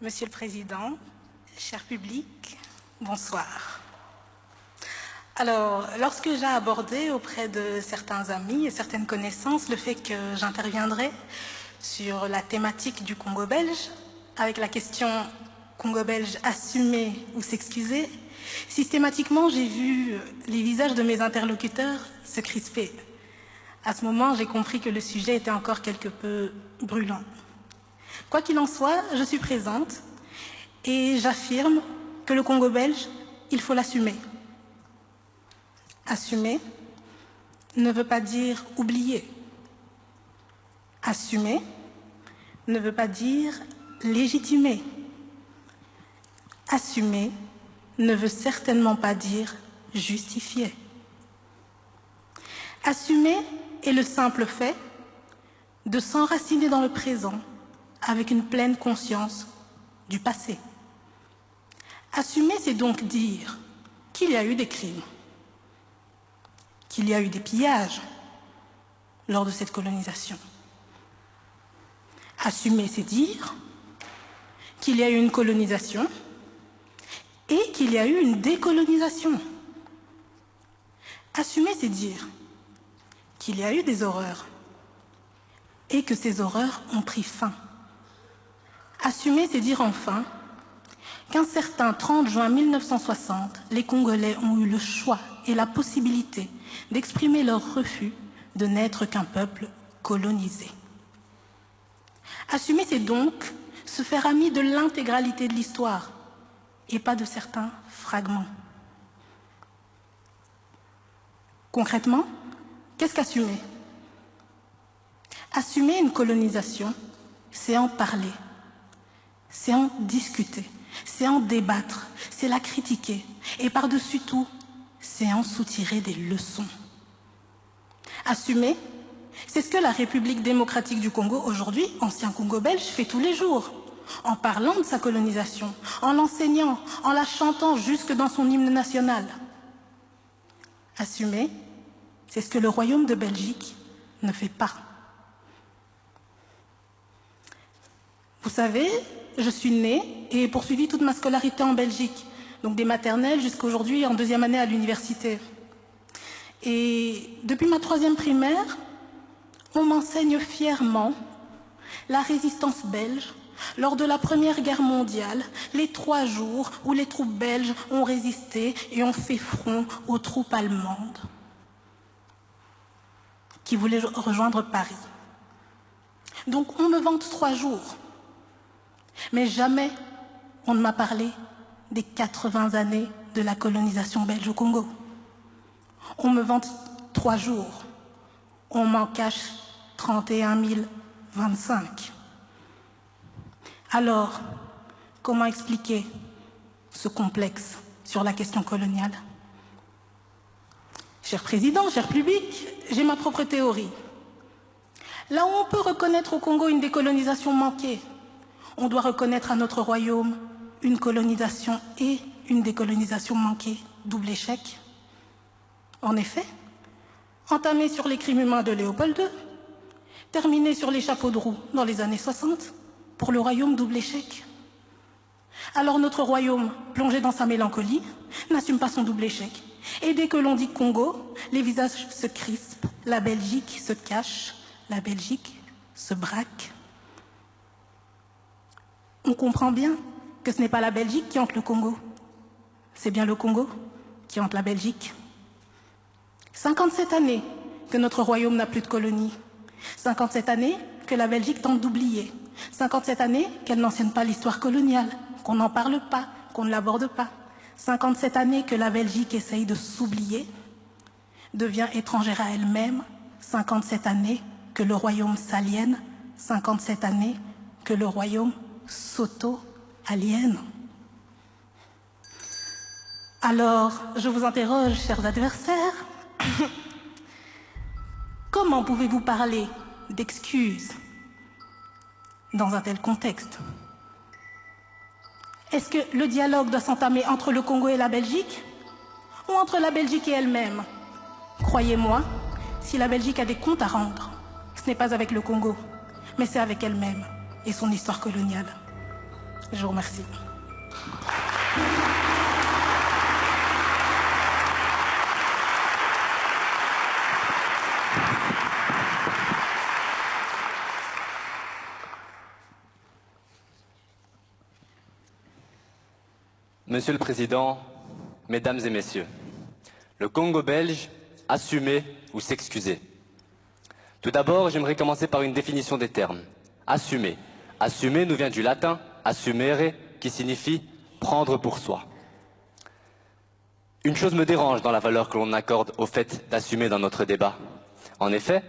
Monsieur le Président, cher public, bonsoir. Alors, lorsque j'ai abordé auprès de certains amis et certaines connaissances le fait que j'interviendrai sur la thématique du Congo belge, avec la question Congo belge assumer ou s'excuser, systématiquement j'ai vu les visages de mes interlocuteurs se crisper. À ce moment, j'ai compris que le sujet était encore quelque peu brûlant. Quoi qu'il en soit, je suis présente et j'affirme que le Congo belge, il faut l'assumer. Assumer ne veut pas dire oublier. Assumer ne veut pas dire légitimer. Assumer ne veut certainement pas dire justifier. Assumer est le simple fait de s'enraciner dans le présent avec une pleine conscience du passé. Assumer, c'est donc dire qu'il y a eu des crimes, qu'il y a eu des pillages lors de cette colonisation. Assumer, c'est dire qu'il y a eu une colonisation et qu'il y a eu une décolonisation. Assumer, c'est dire qu'il y a eu des horreurs et que ces horreurs ont pris fin. Assumer, c'est dire enfin qu'un certain 30 juin 1960, les Congolais ont eu le choix et la possibilité d'exprimer leur refus de n'être qu'un peuple colonisé. Assumer, c'est donc se faire ami de l'intégralité de l'histoire et pas de certains fragments. Concrètement, qu'est-ce qu'assumer? Assumer une colonisation, c'est en parler, c'est en discuter, c'est en débattre, c'est la critiquer et par-dessus tout, c'est en soutirer des leçons. Assumer, c'est ce que la République démocratique du Congo, aujourd'hui, ancien Congo belge, fait tous les jours, en parlant de sa colonisation, en l'enseignant, en la chantant jusque dans son hymne national. Assumer, c'est ce que le Royaume de Belgique ne fait pas. Vous savez, je suis née et ai poursuivi toute ma scolarité en Belgique, donc des maternelles jusqu'à aujourd'hui en 2e année à l'université. Et depuis ma 3e primaire, on m'enseigne fièrement la résistance belge lors de la Première Guerre mondiale, les 3 jours où les troupes belges ont résisté et ont fait front aux troupes allemandes qui voulaient rejoindre Paris. Donc on me vante 3 jours. Mais jamais on ne m'a parlé des 80 années de la colonisation belge au Congo. On me vante 3 jours. On m'en cache 31 025. Alors, comment expliquer ce complexe sur la question coloniale? Cher Président, cher public, j'ai ma propre théorie. Là où on peut reconnaître au Congo une décolonisation manquée, on doit reconnaître à notre royaume une colonisation et une décolonisation manquée, double échec. En effet, entamé sur les crimes humains de Léopold II, terminé sur les chapeaux de roue dans les années 60, pour le royaume double échec. Alors notre royaume, plongé dans sa mélancolie, n'assume pas son double échec. Et dès que l'on dit Congo, les visages se crispent, la Belgique se cache, la Belgique se braque. On comprend bien que ce n'est pas la Belgique qui hante le Congo, c'est bien le Congo qui hante la Belgique. 57 années que notre royaume n'a plus de colonie, 57 années que la Belgique tente d'oublier, 57 années qu'elle n'enseigne pas l'histoire coloniale, qu'on n'en parle pas, qu'on ne l'aborde pas, 57 années que la Belgique essaye de s'oublier, devient étrangère à elle-même, 57 années que le royaume s'aliène, 57 années que le royaume s'auto-aliène. Alors, je vous interroge, chers adversaires, comment pouvez-vous parler d'excuses dans un tel contexte? Est-ce que le dialogue doit s'entamer entre le Congo et la Belgique ou entre la Belgique et elle-même? Croyez-moi, si la Belgique a des comptes à rendre, ce n'est pas avec le Congo, mais c'est avec elle-même et son histoire coloniale. Je vous remercie. Monsieur le Président, Mesdames et Messieurs, le Congo belge, assumer ou s'excuser. Tout d'abord, j'aimerais commencer par une définition des termes. Assumer. Assumer nous vient du latin assumere, qui signifie prendre pour soi. Une chose me dérange dans la valeur que l'on accorde au fait d'assumer dans notre débat. En effet,